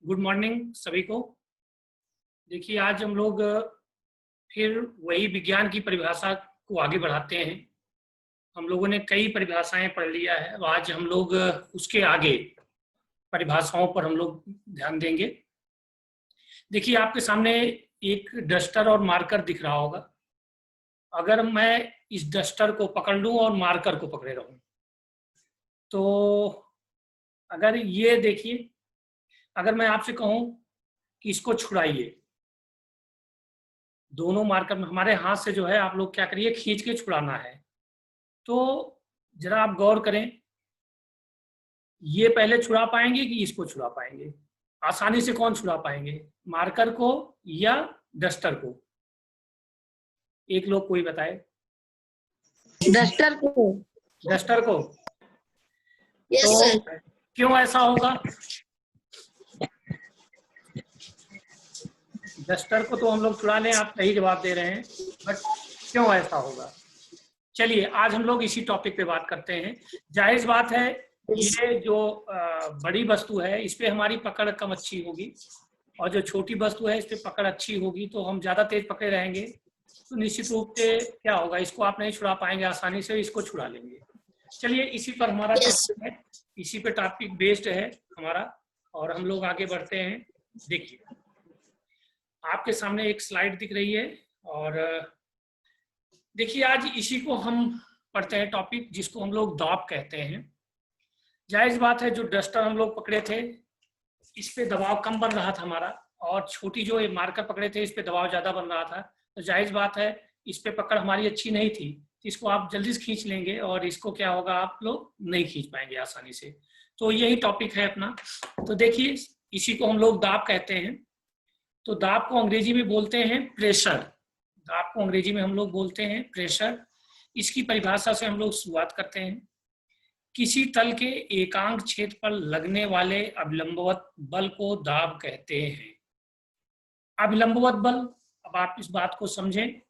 Good morning सभी को। देखिए आज हम लोग फिर वही विज्ञान की परिभाषा को आगे बढ़ाते हैं। हम लोगों ने कई परिभाषाएं पढ़ लिया है, तो आज हम लोग उसके आगे परिभाषाओं पर हम लोग ध्यान देंगे। देखिए आपके सामने एक डस्टर और मार्कर दिख रहा होगा। अगर मैं इस डस्टर को पकड़ लूं और मार्कर को पकड़े रहूं तो अगर ये देखिए, अगर मैं आपसे कहूं कि इसको छुड़ाइए, दोनों मार्कर में हमारे हाथ से जो है आप लोग क्या करिए, खींच के छुड़ाना है। तो जरा आप गौर करें, ये पहले छुड़ा पाएंगे कि इसको छुड़ा पाएंगे? आसानी से कौन छुड़ा पाएंगे, मार्कर को या डस्टर को? एक लोग कोई बताए। डस्टर को। डस्टर को। यस तो सर। क्यों ऐसा होगा? डस्टर को तो हम लोग छुड़ा लें, आप सही जवाब दे रहे हैं, बट क्यों ऐसा होगा? चलिए आज हम लोग इसी टॉपिक पे बात करते हैं। जाहिर बात है, ये जो बड़ी वस्तु है इस पे हमारी पकड़ कम अच्छी होगी, और जो छोटी वस्तु है इस पे पकड़ अच्छी होगी। तो हम ज्यादा तेज पकड़े रहेंगे तो निश्चित रूप से क्या होगा, इसको आप नहीं छुड़ा पाएंगे आसानी से, इसको छुड़ा लेंगे। चलिए इसी पर हमारा टॉपिक है, इसी पे टॉपिक बेस्ड है हमारा, और हम लोग आगे बढ़ते हैं। देखिए आपके सामने एक स्लाइड दिख रही है, और देखिए आज इसी को हम पढ़ते हैं टॉपिक, जिसको हम लोग दाब कहते हैं। जायज बात है, जो डस्टर हम लोग पकड़े थे इस पे दबाव कम बन रहा था हमारा, और छोटी जो ये मार्कर पकड़े थे इस पे दबाव ज्यादा बन रहा था। तो जायज बात है, इस पे पकड़ हमारी अच्छी नहीं थी, इसको आप जल्दी से खींच लेंगे, और इसको क्या होगा, आप लोग नहीं खींच पाएंगे आसानी से। तो यही टॉपिक है अपना। तो देखिए इसी को हम लोग दाब कहते हैं। तो दाब को अंग्रेजी में बोलते हैं प्रेशर। दाब को अंग्रेजी में हम लोग बोलते हैं प्रेशर। इसकी परिभाषा से हम लोग शुरुआत करते हैं। किसी तल के एकांक क्षेत्र पर लगने वाले अभिलंबवत बल को दाब कहते हैं। अभिलंबवत बल, अब आप इस बात को समझें,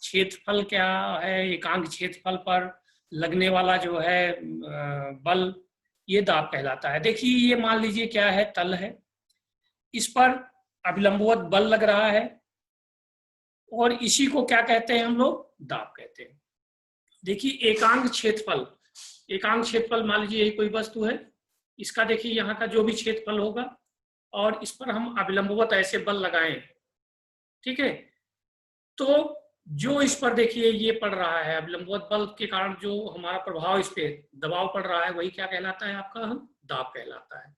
क्षेत्रफल क्या है, एकांक क्षेत्रफल पर लगने वाला जो है बल, ये दाब कहलाता है। देखिए ये मान लीजिए क्या है, तल है, इस पर अभिलंबवत बल लग रहा है, और इसी को क्या कहते हैं हम लोग, दाब कहते हैं। देखिए एकांक क्षेत्रफल, एकांक क्षेत्रफल मान लीजिए यही कोई वस्तु है, इसका देखिए यहाँ का जो भी क्षेत्रफल होगा, और इस पर हम अभिलंबवत ऐसे बल लगाएं, ठीक है, तो जो इस पर देखिए ये पड़ रहा है अभिलंबवत बल के कारण जो हमारा प्रभाव, इस पे दबाव पड़ रहा है, वही क्या कहलाता है आपका, हम दाब कहलाता है।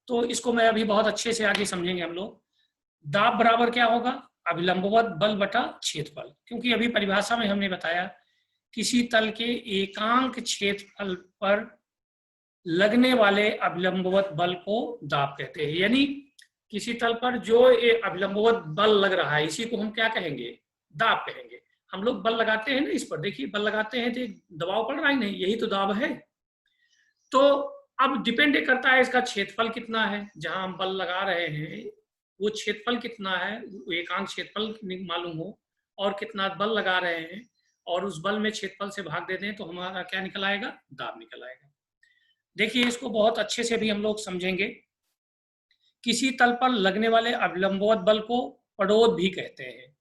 तो इसको मैं अभी बहुत अच्छे से आगे समझेंगे हम लोग। दाब बराबर क्या होगा, अभिलंबवत बल बटा क्षेत्रफल, क्योंकि अभी परिभाषा में हमने बताया किसी तल के एकांक क्षेत्रफल पर लगने वाले अभिलंबवत बल को दाब कहते हैं। यानी किसी तल पर जो अभिलंबवत बल लग रहा है इसी को हम क्या कहेंगे, दाब कहेंगे। हम लोग बल लगाते हैं ना इस पर, देखिए बल लगाते हैं तो दबाव पड़ रहा है, नहीं, यही तो दाब है। तो अब डिपेंड करता है इसका क्षेत्रफल कितना है, जहां हम बल लगा रहे हैं वो क्षेत्रफल कितना है, एकांक क्षेत्रफल मालूम हो, और कितना बल लगा रहे हैं, और उस बल में क्षेत्रफल से भाग दे दें तो हमारा क्या निकल आएगा, दाब निकल आएगा। देखिए इसको बहुत अच्छे से भी हम लोग समझेंगे। किसी तल पर लगने वाले अभिलंबवत बल को पड़ोद भी कहते हैं।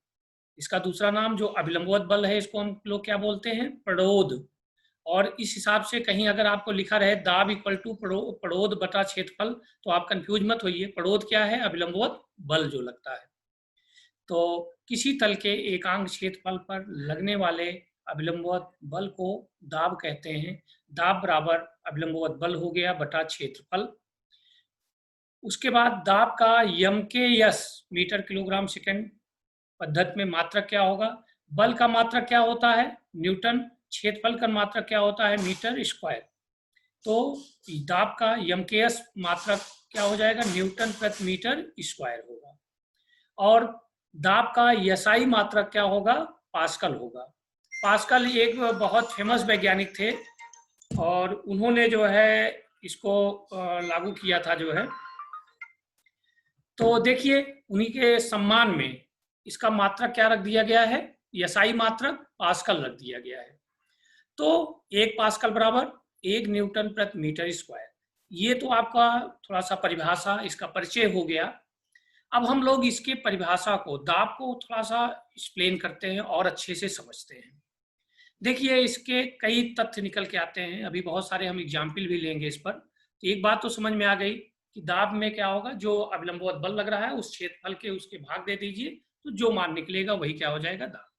इसका दूसरा नाम जो अभिलंबवत बल है इसको हम लोग क्या बोलते हैं, पड़ोद। और इस हिसाब से कहीं अगर आपको लिखा रहे दाब इक्वल टू पड़ोद बटा क्षेत्रफल, तो आप कंफ्यूज मत होइए, पड़ोद क्या है, अभिलंबवत बल जो लगता है। तो किसी तल के एकांक क्षेत्रफल पर लगने वाले अभिलंबवत बल को दाब कहते हैं। दाब बराबर अभिलंबवत बल हो गया बटा क्षेत्रफल। उसके बाद दाब का यम के यस मीटर किलोग्राम सेकंड पद्धति में मात्रक क्या होगा, बल का मात्रक क्या होता है, न्यूटन, क्षेत्रफल का मात्रक क्या होता है, मीटर स्क्वायर। तो दाब का यम के यस मात्रक क्या हो जाएगा, न्यूटन प्रति मीटर स्क्वायर होगा। और दाब का यसाई मात्रक क्या होगा, पास्कल होगा। पास्कल एक बहुत फेमस वैज्ञानिक थे, और उन्होंने जो है इसको लागू किया था जो है। तो देखिए उन्हीं के सम्मान में इसका मात्रक क्या रख दिया गया है, यसाई मात्रक पास्कल रख दिया गया है। तो 1 पास्कल बराबर 1 न्यूटन प्रति मीटर स्क्वायर। ये तो आपका थोड़ा सा परिभाषा, इसका परिचय हो गया। अब हम लोग इसके परिभाषा को, दाब को थोड़ा सा एक्सप्लेन करते हैं और अच्छे से समझते हैं। देखिए, इसके कई तथ्य निकल के आते हैं, अभी बहुत सारे हम एग्जाम्पल भी लेंगे इस पर। तो एक बात तो समझ में आ गई कि दाब में क्या होगा, जो अभिलंबवत बल लग रहा है उस क्षेत्रफल के उसके भाग दे दीजिए, तो जो मान निकलेगा वही क्या हो जाएगा, दाब।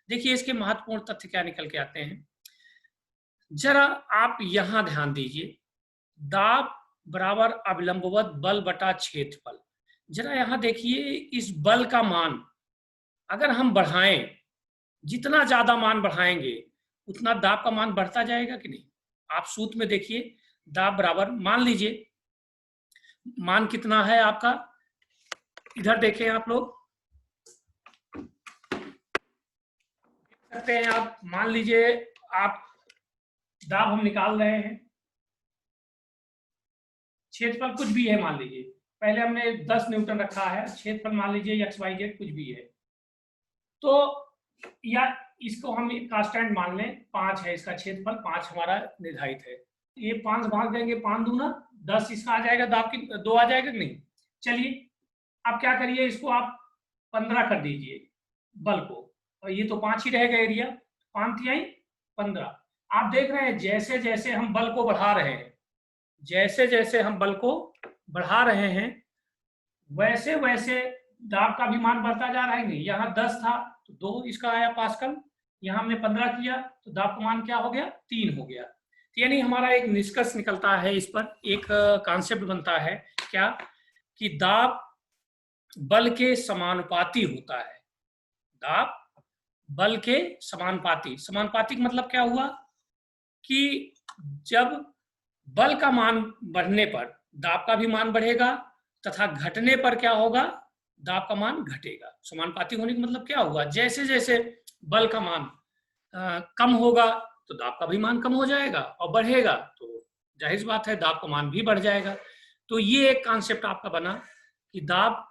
देखिए इसके महत्वपूर्ण तथ्य क्या निकल के आते हैं, जरा आप यहां ध्यान दीजिए। दाब बराबर अभिलंबवत बल बटा क्षेत्रफल। जरा यहां देखिए, इस बल का मान अगर हम बढ़ाएं, जितना ज्यादा मान बढ़ाएंगे उतना दाब का मान बढ़ता जाएगा कि नहीं। आप सूत्र में देखिए, दाब बराबर, मान लीजिए मान कितना है आपका, इधर देखें आप लोग, सकते हैं आप, मान लीजिए आप दाब हम निकाल रहे हैं, क्षेत्रफल कुछ भी है मान लीजिए, पहले हमने 10 न्यूटन रखा है, क्षेत्रफल मान लीजिए XYZ कुछ भी है, तो या इसको हम कांस्टेंट मान लें, 5 है इसका क्षेत्रफल, 5 हमारा निर्धारित है। ये 5 भाग देंगे, 5 दूना 10, इसका आ जाएगा दाब की 2 आ जाएगा कि नहीं। चलिए अब क्या करिए, इसको आप 15 कर दीजिए बल को, और ये तो 5 ही रहेगा एरिया, 5 तिहाई 15। आप देख रहे हैं जैसे जैसे हम बल को बढ़ा रहे हैं, जैसे जैसे हम बल को बढ़ा रहे हैं वैसे वैसे दाब का भी मान बढ़ता जा रहा है। नहीं, यहाँ 10 था तो 2 इसका आया पास्कल, यहाँ हमने 15 किया तो दाब का मान क्या हो गया, 3 हो गया। तो यानी हमारा एक निष्कर्ष निकलता है, इस पर एक कॉन्सेप्ट बनता है क्या, कि दाब बल के समानुपाती होता है। दाब बल के समानुपाती, समानुपाती मतलब क्या हुआ कि जब बल का मान बढ़ने पर दाब का भी मान बढ़ेगा, तथा घटने पर क्या होगा, दाब का मान घटेगा। समानुपाती होने का मतलब क्या हुआ, जैसे जैसे बल का मान कम होगा तो दाब का भी मान कम हो जाएगा, और बढ़ेगा तो जाहिर बात है दाब का मान भी बढ़ जाएगा। तो ये एक कॉन्सेप्ट आपका बना कि दाब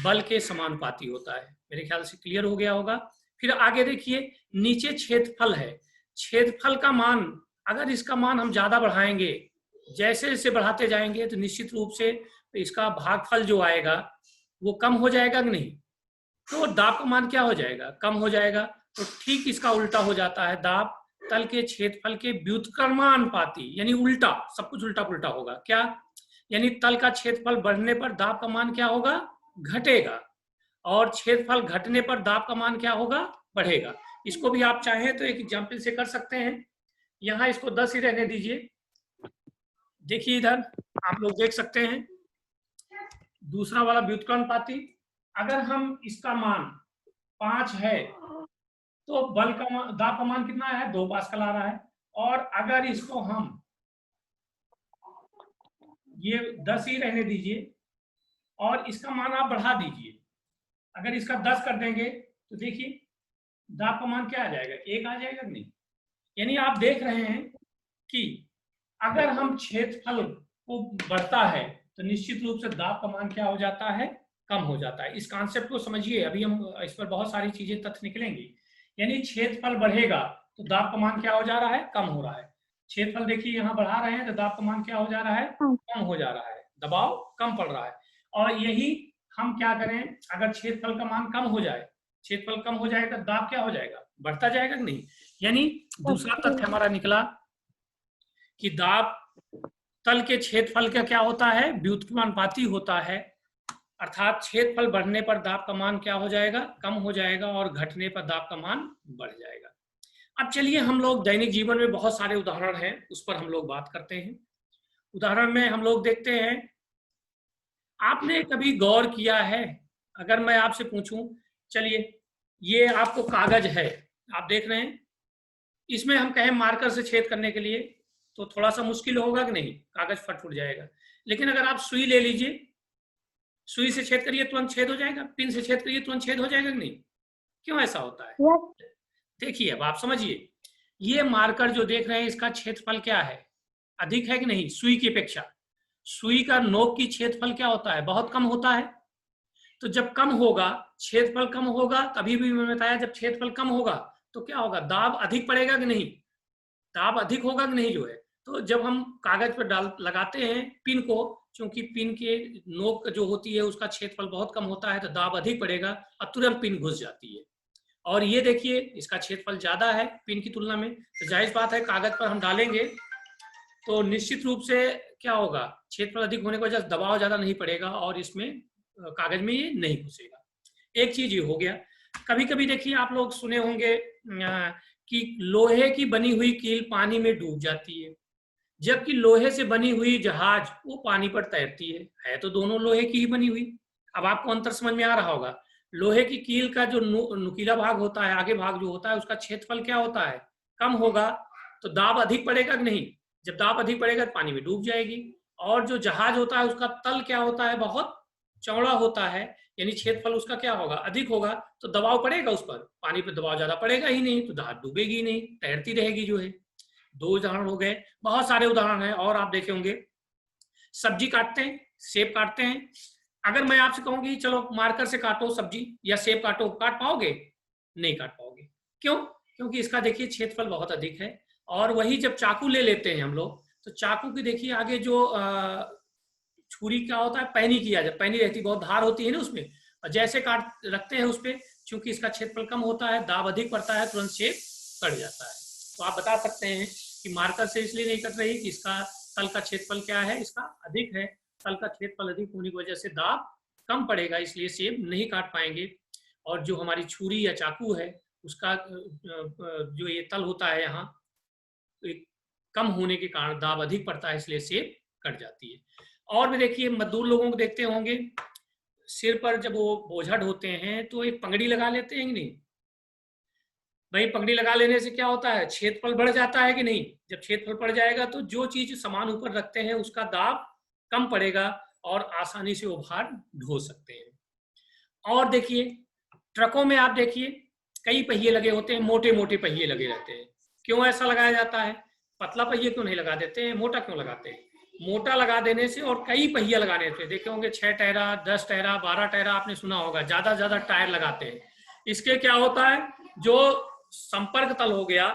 बल के समानुपाती होता है। मेरे ख्याल से क्लियर हो गया होगा। फिर आगे देखिए, नीचे क्षेत्रफल है, क्षेत्रफल का मान अगर इसका मान हम ज्यादा बढ़ाएंगे, जैसे जैसे बढ़ाते जाएंगे तो निश्चित रूप से इसका भागफल जो आएगा वो कम हो जाएगा कि नहीं, तो दाब का मान क्या हो जाएगा, कम हो जाएगा। तो ठीक इसका उल्टा हो जाता है, दाब तल के क्षेत्रफल के व्युत्क्रमानुपाती, यानी उल्टा, सब कुछ उल्टा पुल्टा होगा। क्या, यानी तल का क्षेत्रफल बढ़ने पर दाब का मान क्या होगा, घटेगा, और क्षेत्रफल घटने पर दाब का मान क्या होगा, बढ़ेगा। इसको भी आप चाहें तो एक एग्जाम्पल से कर सकते हैं। यहाँ इसको 10 ही रहने दीजिए। देखिए इधर आप लोग देख सकते हैं दूसरा वाला व्युत्क्रमानुपाती, अगर हम इसका मान 5 है तो बल का मान, दाब का मान कितना है, 2 पास्कल आ रहा है। और अगर इसको हम ये 10 ही रहने दीजिए और इसका मान आप बढ़ा दीजिए, अगर इसका 10 कर देंगे तो देखिए दाब का मान क्या आ जाएगा, 1 आ जाएगा नहीं। यानी आप देख रहे हैं कि अगर हम क्षेत्रफल को बढ़ता है तो निश्चित रूप से दाब का मान क्या हो जाता है, कम हो जाता है। इस कॉन्सेप्ट को समझिए, अभी हम इस पर बहुत सारी चीजें तथ्य निकलेंगी। यानी क्षेत्रफल बढ़ेगा तो दाब का मान क्या हो जा रहा है, कम हो रहा है। क्षेत्रफल देखिए यहाँ बढ़ा रहे हैं तो दाब का मान क्या हो जा रहा है, कम हो जा रहा है, दबाव कम पड़ रहा है। और यही हम क्या करें, अगर क्षेत्रफल का मान कम हो जाए, क्षेत्रफल कम हो जाएगा तो दाब क्या हो जाएगा, बढ़ता जाएगा कि नहीं। यानी दूसरा तथ्य हमारा निकला कि दाब तल के क्षेत्रफल का क्या होता है, व्युत्क्रमानुपाती होता है, अर्थात क्षेत्रफल बढ़ने पर दाब का मान क्या हो जाएगा, कम हो जाएगा, और घटने पर दाब का मान बढ़ जाएगा। अब चलिए हम लोग दैनिक जीवन में बहुत सारे उदाहरण हैं, उस पर हम लोग बात करते हैं। उदाहरण में हम लोग देखते हैं, आपने कभी गौर किया है, अगर मैं आपसे पूछूं, चलिए ये आपको कागज है, आप देख रहे हैं, इसमें हम कहें मार्कर से छेद करने के लिए तो थोड़ा सा मुश्किल होगा कि नहीं, कागज फट जाएगा। लेकिन अगर आप सुई ले लीजिए, सुई से छेद करिए तुरंत छेद हो जाएगा, पिन से छेद करिए तुरंत छेद हो जाएगा कि नहीं। क्यों ऐसा होता है, देखिए अब आप समझिए, ये मार्कर जो देख रहे हैं इसका क्षेत्रफल क्या है, अधिक है कि नहीं सुई की अपेक्षा। सुई का नोक की क्षेत्रफल क्या होता है, बहुत कम होता है। तो जब कम होगा, क्षेत्रफल कम होगा, तभी भी मैंने बताया जब क्षेत्रफल कम होगा तो क्या होगा, दाब अधिक पड़ेगा कि नहीं, दाब अधिक होगा कि नहीं जो है। तो जब हम कागज पर लगाते हैं पिन को, क्योंकि पिन के नोक जो होती है उसका क्षेत्रफल बहुत कम होता है, तो दाब अधिक पड़ेगा और तुरंत पिन घुस जाती है। और ये देखिए इसका क्षेत्रफल ज्यादा है पिन की तुलना में, तो जायज बात है कागज पर हम डालेंगे तो निश्चित रूप से क्या होगा, क्षेत्रफल अधिक होने की वजह से दबाव ज्यादा नहीं पड़ेगा और इसमें कागज में ये नहीं घुसेगा। एक चीज ये हो गया। कभी कभी देखिए आप लोग सुने होंगे कि लोहे की बनी हुई कील पानी में डूब जाती है, जबकि लोहे से बनी हुई जहाज वो पानी पर तैरती है तो दोनों लोहे की ही बनी हुई। अब आपको अंतर समझ में आ रहा होगा। लोहे की कील का जो नुकीला भाग होता है, आगे भाग जो होता है, उसका क्षेत्रफल क्या होता है, कम होगा, तो दाब अधिक पड़ेगा कि नहीं। जब दाब अधिक पड़ेगा तो पानी में डूब जाएगी। और जो जहाज होता है उसका तल क्या होता है, बहुत चौड़ा होता है, यानी क्षेत्रफल उसका क्या होगा, अधिक होगा, तो दबाव पड़ेगा उस पर, पानी पर दबाव ज्यादा पड़ेगा ही नहीं, तो जहाज डूबेगी ही नहीं, तैरती रहेगी जो है। दो उदाहरण हो गए, बहुत सारे उदाहरण हैं और आप देखे होंगे। सब्जी काटते हैं, सेब काटते हैं, अगर मैं आपसे कहूंगी चलो मार्कर से काटो सब्जी या सेब काटो, काट पाओगे? नहीं काट पाओगे। क्यों? क्योंकि इसका देखिए क्षेत्रफल बहुत अधिक है। और वही जब चाकू ले लेते हैं हम लोग, तो चाकू की देखिए आगे जो छुरी क्या होता है, पैनी किया जाए, पैनी रहती, बहुत धार होती है ना उसमें, और जैसे काट रखते हैं उस पर, चूंकि इसका क्षेत्रफल कम होता है, दाब अधिक पड़ता है, तुरंत सेब कट जाता है। तो आप बता सकते हैं कि मार्कर से इसलिए नहीं कट रही कि इसका तल का क्षेत्रफल क्या है, इसका अधिक है, तल का क्षेत्रफल अधिक होने की वजह से दाब कम पड़ेगा, इसलिए सेब नहीं काट पाएंगे। और जो हमारी छुरी या चाकू है उसका जो ये तल होता है यहाँ कम होने के कारण दाब अधिक पड़ता है, इसलिए सेब कट जाती है। और भी देखिए मजदूर लोगों को देखते होंगे, सिर पर जब वो बोझा ढोते हैं तो एक पगड़ी लगा लेते हैं कि नहीं भाई। पगड़ी लगा लेने से क्या होता है, क्षेत्रफल बढ़ जाता है कि नहीं। जब क्षेत्रफल बढ़ जाएगा तो जो चीज सामान ऊपर रखते हैं उसका दाब कम पड़ेगा और आसानी से वो भार ढो सकते हैं। और देखिए ट्रकों में आप देखिए कई पहिए लगे होते हैं, मोटे मोटे पहिए लगे रहते हैं। क्यों ऐसा लगाया जाता है? पतला पहिए क्यों नहीं लगा देते हैं, मोटा क्यों लगाते हैं? मोटा लगा देने से और कई पहिया लगाने से, देखे होंगे 6 टायरा, 10 टायरा, 12 टायरा, आपने सुना होगा, ज्यादा ज्यादा टायर लगाते हैं। इसके क्या होता है, जो संपर्क तल हो गया,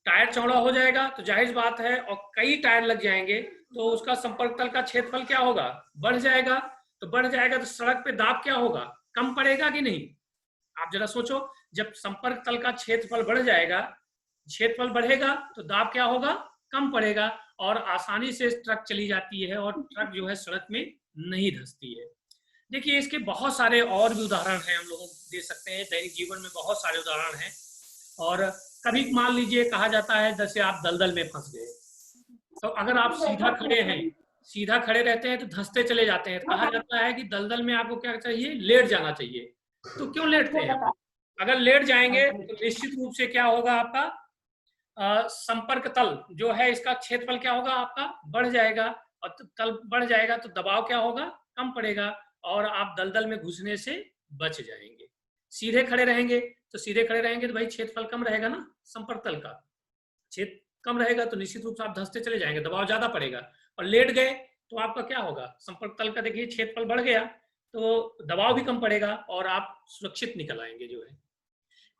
टायर चौड़ा हो जाएगा तो जाहिर बात है, और कई टायर लग जाएंगे तो उसका संपर्क तल का क्षेत्रफल क्या होगा, बढ़ जाएगा। तो बढ़ जाएगा तो सड़क पे दाब क्या होगा, कम पड़ेगा कि नहीं। आप जरा सोचो, जब संपर्क तल का क्षेत्रफल बढ़ जाएगा, क्षेत्रफल बढ़ेगा तो दाब क्या होगा, कम पड़ेगा, और आसानी से ट्रक चली जाती है और ट्रक जो है सड़क में नहीं धंसती है। देखिए इसके बहुत सारे और भी उदाहरण हैं, हम लोग दे सकते हैं, दैनिक जीवन में बहुत सारे उदाहरण हैं। और कभी मान लीजिए कहा जाता है जैसे आप दलदल में फंस गए, तो अगर आप सीधा खड़े हैं, सीधा खड़े रहते हैं तो धंसते चले जाते हैं। कहा जाता है कि दलदल में आपको क्या चाहिए, लेट जाना चाहिए। तो क्यों लेटते हैं? अगर लेट जाएंगे तो निश्चित रूप से क्या होगा, आपका संपर्क तल जो है इसका क्षेत्रफल क्या होगा, आपका बढ़ जाएगा, और तल बढ़ जाएगा तो दबाव क्या होगा, कम पड़ेगा, और आप दलदल में घुसने से बच जाएंगे। सीधे खड़े रहेंगे तो सीधे खड़े रहेंगे तो भाई क्षेत्रफल कम रहेगा ना, संपर्क तल का क्षेत्र कम रहेगा तो निश्चित रूप से आप धंसते चले जाएंगे, दबाव ज्यादा पड़ेगा। और लेट गए तो आपका क्या होगा, संपर्क तल का देखिए क्षेत्रफल बढ़ गया तो दबाव भी कम पड़ेगा और आप सुरक्षित निकल आएंगे जो है।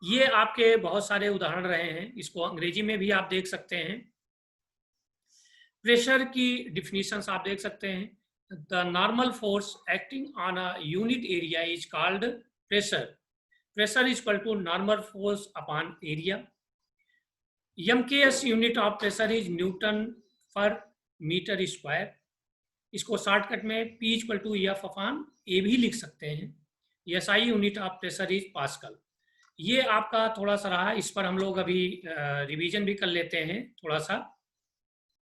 ये आपके बहुत सारे उदाहरण रहे हैं, इसको अंग्रेजी में भी आप देख सकते हैं। प्रेशर की डिफिनीशंस आप देख सकते हैं। The normal force acting on a unit area is called pressure. Pressure is equal to normal force upon area. MKS unit of pressure is newton per metre square. इसको शॉर्टकट में P equal to F upon A भी लिख सकते हैं। SI unit of pressure is pascal. ये आपका थोड़ा सा रहा, इस पर हम लोग अभी रिवीजन भी कर लेते हैं थोड़ा सा।